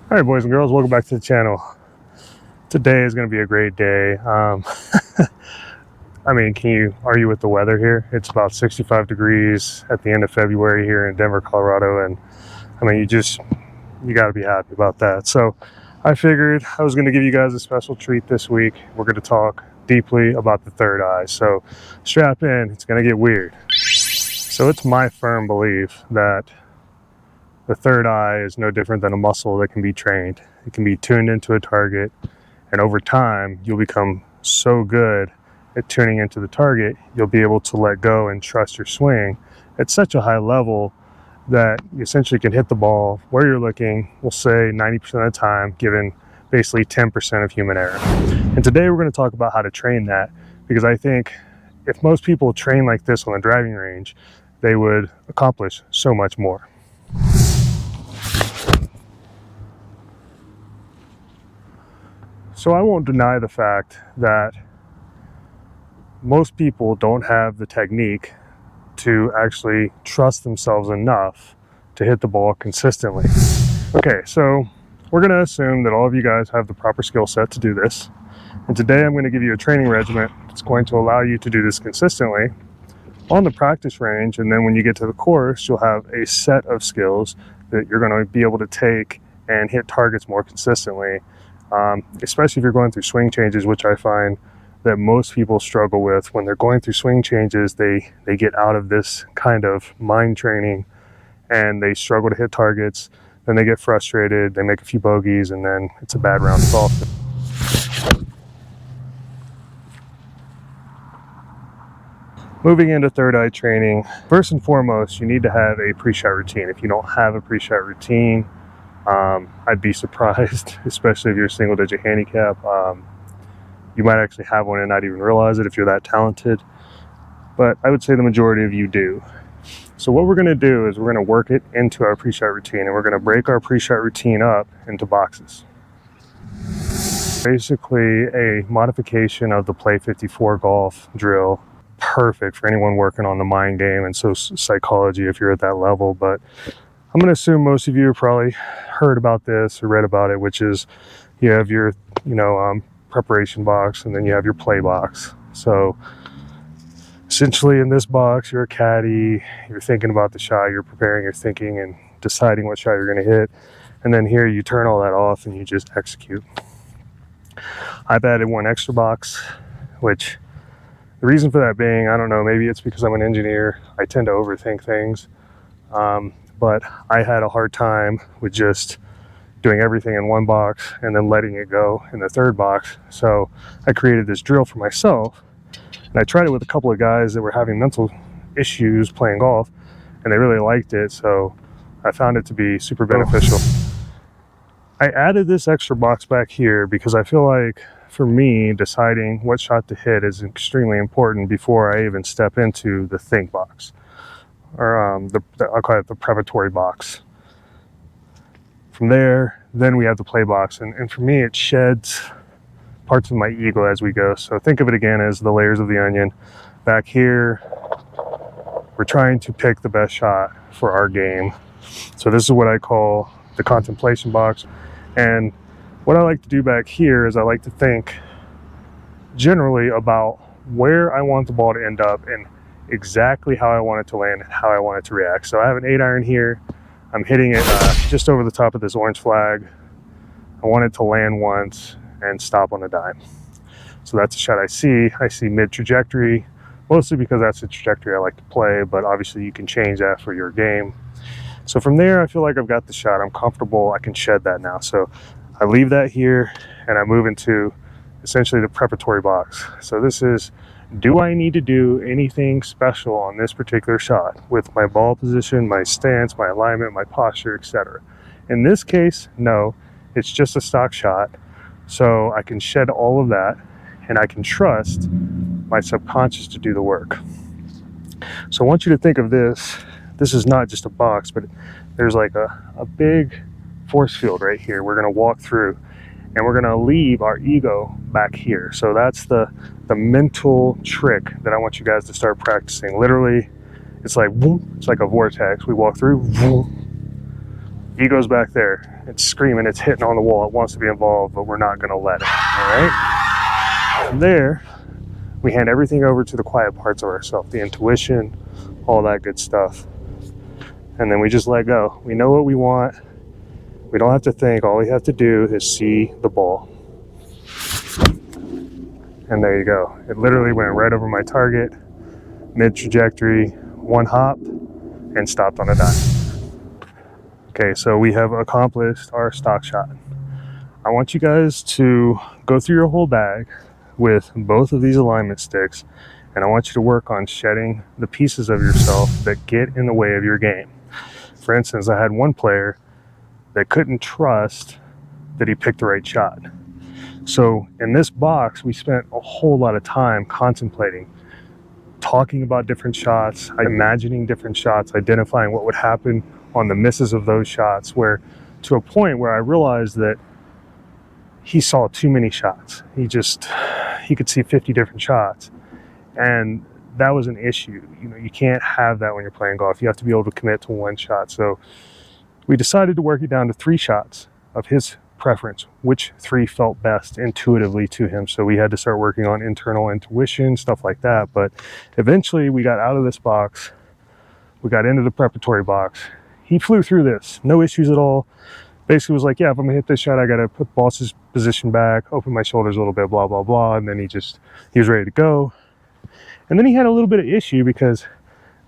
All right, boys and girls, welcome back to the channel. Today is going to be a great day. I mean, can you argue with the weather here? It's about 65 degrees at the end of February here in Denver, Colorado, and I mean, you got to be happy about that. So I figured I was going to give you guys a special treat this week. We're going to talk deeply about the third eye. So strap in, it's going to get weird. So it's my firm belief that the third eye is no different than a muscle that can be trained. It can be tuned into a target, and over time, you'll become so good at tuning into the target, you'll be able to let go and trust your swing at such a high level that you essentially can hit the ball where you're looking, we'll say 90% of the time, given basically 10% of human error. And today we're going to talk about how to train that, because I think if most people train like this on the driving range, they would accomplish so much more. So I won't deny the fact that most people don't have the technique to actually trust themselves enough to hit the ball consistently. Okay, so we're going to assume that all of you guys have the proper skill set to do this. And today I'm going to give you a training regimen that's going to allow you to do this consistently on the practice range. And then when you get to the course, you'll have a set of skills that you're going to be able to take and hit targets more consistently. Especially if you're going through swing changes, which I find that most people struggle with. When they're going through swing changes, they get out of this kind of mind training and they struggle to hit targets. Then they get frustrated, they make a few bogeys, and then it's a bad round of golf. Moving into third eye training, first and foremost, you need to have a pre-shot routine. If you don't have a pre-shot routine, I'd be surprised, especially if you're a single digit handicap. You might actually have one and not even realize it if you're that talented, but I would say the majority of you do. So what we're going to do is we're going to work it into our pre-shot routine, and we're going to break our pre-shot routine up into boxes. Basically a modification of the Play 54 golf drill. Perfect for anyone working on the mind game and so psychology if you're at that level, but I'm going to assume most of you have probably heard about this or read about it, which is you have your, preparation box, and then you have your play box. So essentially in this box, you're a caddy, you're thinking about the shot, you're preparing, you're thinking and deciding what shot you're going to hit. And then here you turn all that off and you just execute. I've added one extra box, which the reason for that being, I don't know, maybe it's because I'm an engineer. I tend to overthink things. But I had a hard time with just doing everything in one box and then letting it go in the third box. So I created this drill for myself, and I tried it with a couple of guys that were having mental issues playing golf, and they really liked it. So I found it to be super beneficial. I added this extra box back here because I feel like for me, deciding what shot to hit is extremely important before I even step into the think box. Or I'll call it the preparatory box. From there, then we have the play box, and for me it sheds parts of my ego as we go. So think of it again as the layers of the onion. Back here, we're trying to pick the best shot for our game. So this is what I call the contemplation box. And what I like to do back here is I like to think generally about where I want the ball to end up and exactly how I want it to land and how I want it to react. So I have an 8-iron here. I'm hitting it just over the top of this orange flag. I want it to land once and stop on a dime. So that's a shot I see. I see mid trajectory, mostly because that's the trajectory I like to play, but obviously you can change that for your game. So from there, I feel like I've got the shot. I'm comfortable. I can shed that now. So I leave that here and I move into essentially the preparatory box. So this is, do I need to do anything special on this particular shot with my ball position, my stance, my alignment, my posture, etc.? In this case, no, it's just a stock shot. So I can shed all of that and I can trust my subconscious to do the work. So I want you to think of this. This is not just a box, but there's like a big force field right here. We're going to walk through and we're going to leave our ego back here. So that's the mental trick that I want you guys to start practicing. Literally, it's like a vortex. We walk through, Ego's back there. It's screaming, it's hitting on the wall. It wants to be involved, but we're not going to let it. All right? From there, we hand everything over to the quiet parts of ourselves, the intuition, all that good stuff. And then we just let go. We know what we want. We don't have to think. All we have to do is see the ball. And there you go. It literally went right over my target, mid-trajectory, one hop, and stopped on a dime. Okay, so we have accomplished our stock shot. I want you guys to go through your whole bag with both of these alignment sticks, and I want you to work on shedding the pieces of yourself that get in the way of your game. For instance, I had one player that couldn't trust that he picked the right shot. So in this box, we spent a whole lot of time contemplating, talking about different shots, imagining different shots, identifying what would happen on the misses of those shots, where to a point where I realized that he saw too many shots. He could see 50 different shots. And that was an issue. You know, you can't have that when you're playing golf. You have to be able to commit to one shot. So we decided to work it down to 3 shots of his preference, which 3 felt best intuitively to him. So we had to start working on internal intuition, stuff like that. But eventually we got out of this box. We got into the preparatory box. He flew through this, no issues at all. Basically was like, yeah, if I'm gonna hit this shot, I gotta put the boss's position back, open my shoulders a little bit, blah, blah, blah. And then he was ready to go. And then he had a little bit of issue because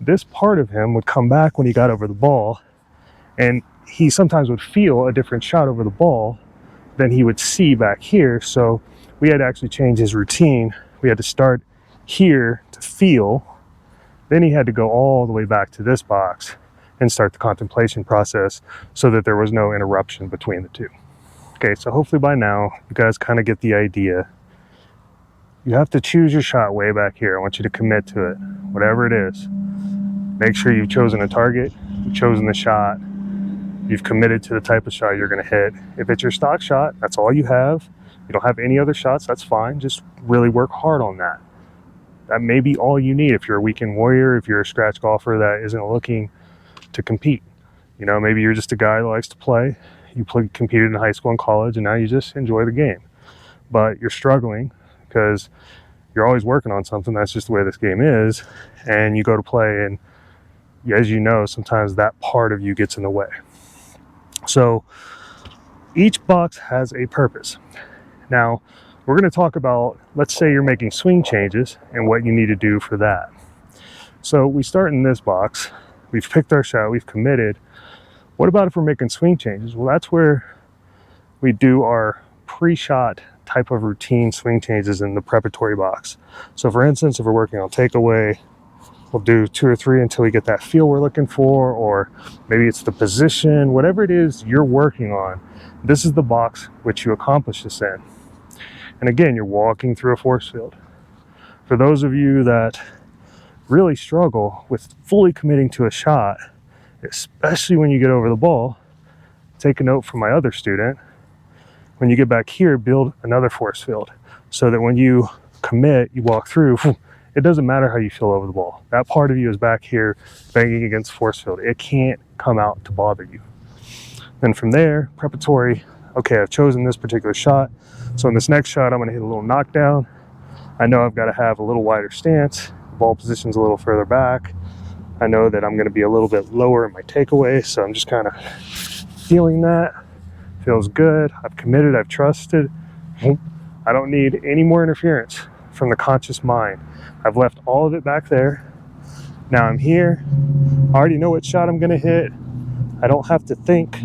this part of him would come back when he got over the ball, and he sometimes would feel a different shot over the ball than he would see back here. So we had to actually change his routine. We had to start here to feel. Then he had to go all the way back to this box and start the contemplation process so that there was no interruption between the two. Okay, so hopefully by now you guys kind of get the idea. You have to choose your shot way back here. I want you to commit to it, whatever it is. Make sure you've chosen a target, you've chosen the shot, you've committed to the type of shot you're gonna hit. If it's your stock shot, that's all you have. You don't have any other shots, that's fine. Just really work hard on that. That may be all you need if you're a weekend warrior, if you're a scratch golfer that isn't looking to compete. You know, maybe you're just a guy that likes to play. You competed in high school and college, and now you just enjoy the game. But you're struggling because you're always working on something. That's just the way this game is. And you go to play, and as you know, sometimes that part of you gets in the way. So each box has a purpose. Now, we're going to talk about, let's say you're making swing changes and what you need to do for that. So we start in this box. We've picked our shot, we've committed. What about if we're making swing changes? Well, that's where we do our pre-shot type of routine swing changes in the preparatory box. So for instance, if we're working on takeaway, we'll do 2 or 3 until we get that feel we're looking for, or maybe it's the position, whatever it is you're working on. This is the box which you accomplish this in. And again, you're walking through a force field. For those of you that really struggle with fully committing to a shot, especially when you get over the ball, take a note from my other student. When you get back here, build another force field so that when you commit, you walk through, it doesn't matter how you feel over the ball. That part of you is back here banging against force field. It can't come out to bother you. Then from there, preparatory, okay, I've chosen this particular shot. So in this next shot, I'm gonna hit a little knockdown. I know I've gotta have a little wider stance. Ball position's a little further back. I know that I'm going to be a little bit lower in my takeaway, so I'm just kind of feeling that. Feels good. I've committed, I've trusted. I don't need any more interference from the conscious mind. I've left all of it back there. Now I'm here. I already know what shot I'm going to hit. I don't have to think.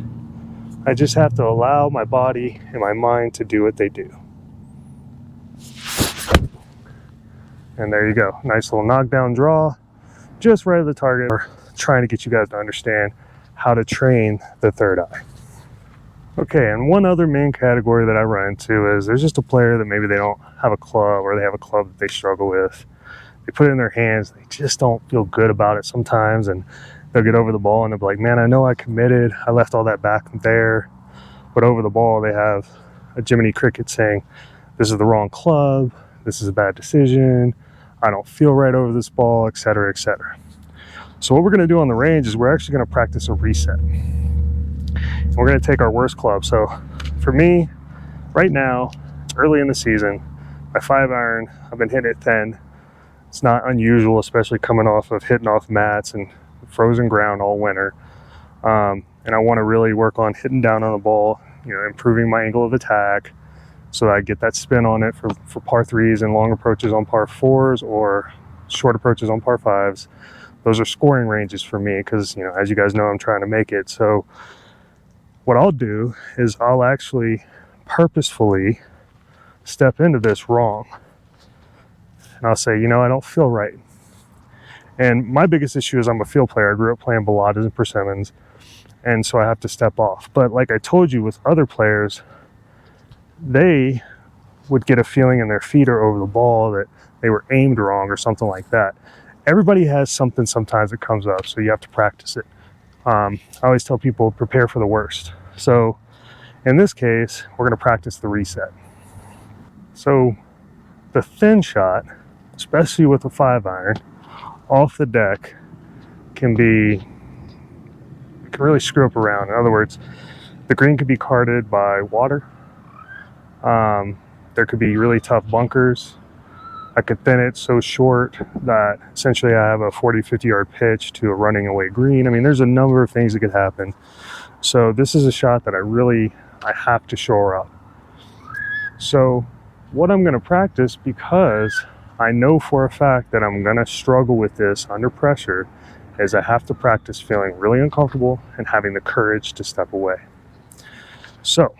I just have to allow my body and my mind to do what they do. And there you go, nice little knockdown draw, just right at the target. We're trying to get you guys to understand how to train the third eye. Okay, and one other main category that I run into is there's just a player that maybe they don't have a club, or they have a club that they struggle with. They put it in their hands, they just don't feel good about it sometimes, and they'll get over the ball and they'll be like, man, I know I committed, I left all that back there, but over the ball they have a Jiminy Cricket saying, this is the wrong club, this is a bad decision, I don't feel right over this ball, etc., etc. So what we're going to do on the range is we're actually going to practice a reset. We're going to take our worst club. So for me, right now, it's early in the season. My 5-iron, I've been hitting it thin. It's not unusual, especially coming off of hitting off mats and frozen ground all winter. And I want to really work on hitting down on the ball, improving my angle of attack so that I get that spin on it for par 3s and long approaches on par 4s or short approaches on par 5s. Those are scoring ranges for me because, as you guys know, I'm trying to make it. So what I'll do is I'll actually purposefully step into this wrong. And I'll say, I don't feel right. And my biggest issue is I'm a field player. I grew up playing baladas and persimmons, and so I have to step off. But like I told you, with other players, they would get a feeling in their feet or over the ball that they were aimed wrong or something like that. Everybody has something sometimes that comes up, so you have to practice it. I always tell people, prepare for the worst. So in this case, we're going to practice the reset. So the thin shot, especially with a 5-iron, off the deck can really screw up around. In other words, the green could be carded by water. There could be really tough bunkers. I could thin it so short that essentially I have a 40-50 yard pitch to a running away green. I mean, there's a number of things that could happen. So this is a shot that I have to shore up. So what I'm going to practice, because I know for a fact that I'm going to struggle with this under pressure, is I have to practice feeling really uncomfortable and having the courage to step away. So,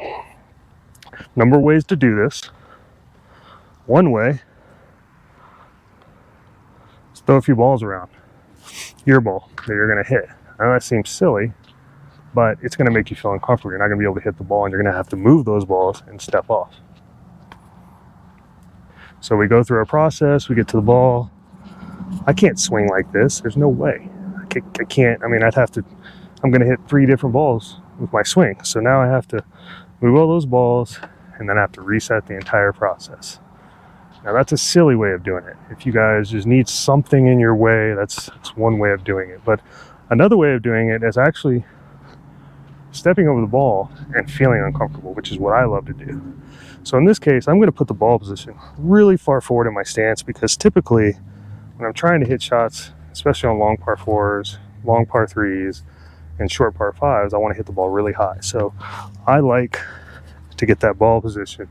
number of ways to do this. One way is throw a few balls around. Your ball that you're going to hit. I know that seems silly, but it's going to make you feel uncomfortable. You're not going to be able to hit the ball, and you're going to have to move those balls and step off. So we go through our process, we get to the ball. I can't swing like this. There's no way. I can't. I'm going to hit 3 different balls with my swing. So now I have to move all those balls and then I have to reset the entire process. Now that's a silly way of doing it. If you guys just need something in your way, that's one way of doing it. But another way of doing it is actually stepping over the ball and feeling uncomfortable, which is what I love to do. So in this case, I'm going to put the ball position really far forward in my stance, because typically when I'm trying to hit shots, especially on long par 4s, long par 3s, and short par 5s, I want to hit the ball really high. So I like to get that ball position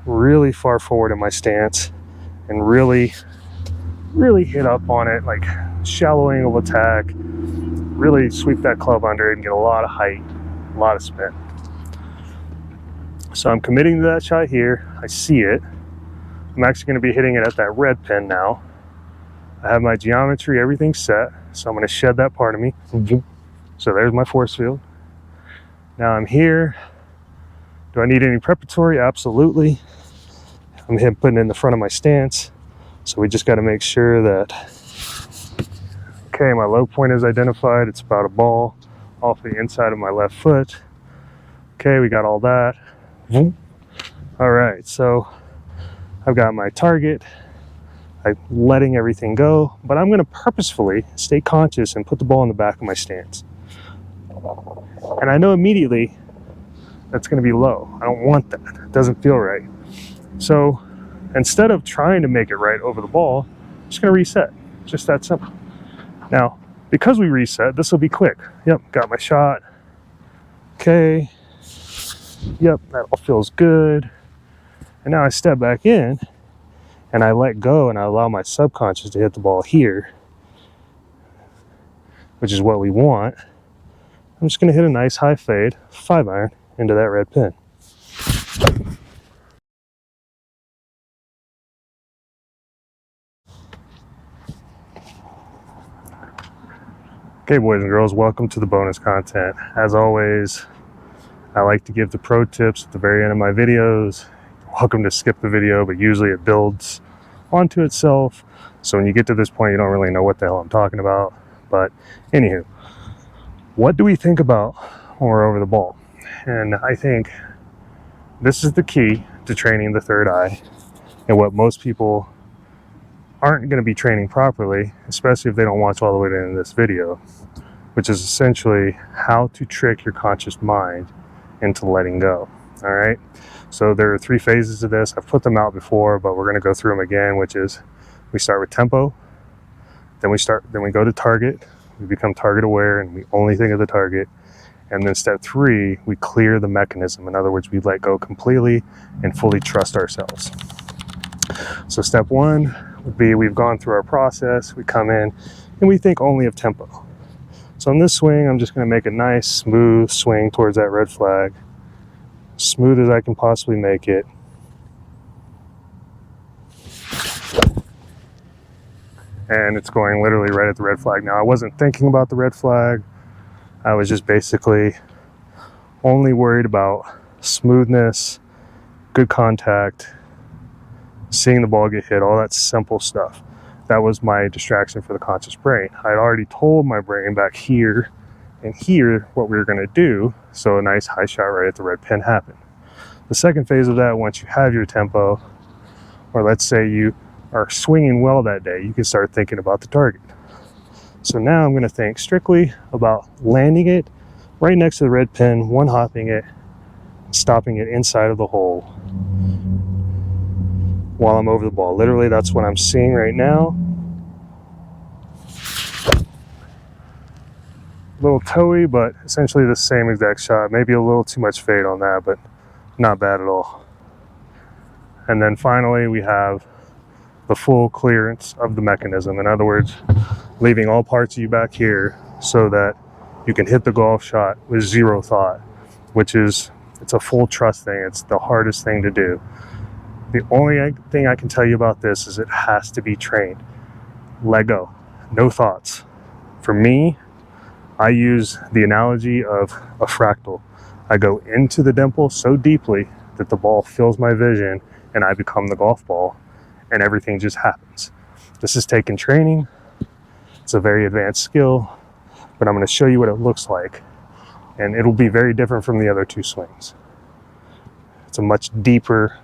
really far forward in my stance and really hit up on it, like shallow angle of attack, really sweep that club under it and get a lot of height, a lot of spin. So I'm committing to that shot here. I see it. I'm actually going to be hitting it at that red pin now. I have my geometry, everything set. So I'm going to shed that part of me. So there's my force field. Now I'm here. Do I need any preparatory? Absolutely. I'm putting it in the front of my stance. So we just got to make sure that, okay, my low point is identified. It's about a ball off the inside of my left foot. Okay, we got all that. All right, so I've got my target. I'm letting everything go, but I'm going to purposefully stay conscious and put the ball in the back of my stance. And I know immediately that's going to be low. I don't want that. It doesn't feel right. So instead of trying to make it right over the ball, I'm just going to reset. Just that simple. Now, because we reset, this will be quick. Yep, got my shot. Okay. Yep, that all feels good. And now I step back in and I let go and I allow my subconscious to hit the ball here, which is what we want. I'm just going to hit a nice high fade 5-iron into that red pin. Okay, boys and girls, welcome to the bonus content. As always, I like to give the pro tips at the very end of my videos. You're welcome to skip the video, but usually it builds onto itself. So when you get to this point, you don't really know what the hell I'm talking about. But anywho, what do we think about when we're over the ball? And I think this is the key to training the third eye, and what most people aren't going to be training properly, especially if they don't watch all the way to the end of this video, which is essentially how to trick your conscious mind into letting go. All right. So there are 3 phases to this. I've put them out before, but we're going to go through them again, which is we start with tempo, then we go to target, we become target aware, and we only think of the target. And then step 3, we clear the mechanism. In other words, we let go completely and fully trust ourselves. So step 1 would be we've gone through our process, we come in, and we think only of tempo. So on this swing, I'm just going to make a nice smooth swing towards that red flag. Smooth as I can possibly make it. And it's going literally right at the red flag. Now, I wasn't thinking about the red flag. I was just basically only worried about smoothness, good contact, seeing the ball get hit, all that simple stuff. That was my distraction for the conscious brain. I had already told my brain back here and here what we were going to do, so a nice high shot right at the red pin happened. The second phase of that, once you have your tempo, or let's say you are swinging well that day, you can start thinking about the target. So now I'm going to think strictly about landing it right next to the red pin, one hopping it, stopping it inside of the hole while I'm over the ball. Literally, that's what I'm seeing right now. A little toey, but essentially the same exact shot. Maybe a little too much fade on that, but not bad at all. And then finally, we have the full clearance of the mechanism. In other words, leaving all parts of you back here so that you can hit the golf shot with zero thought, which is, it's a full trust thing. It's the hardest thing to do. The only thing I can tell you about this is it has to be trained. Let go. No thoughts. For me, I use the analogy of a fractal. I go into the dimple so deeply that the ball fills my vision and I become the golf ball, and everything just happens. This is taking training. It's a very advanced skill, but I'm going to show you what it looks like, and it'll be very different from the other 2 swings. It's a much deeper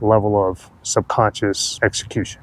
level of subconscious execution.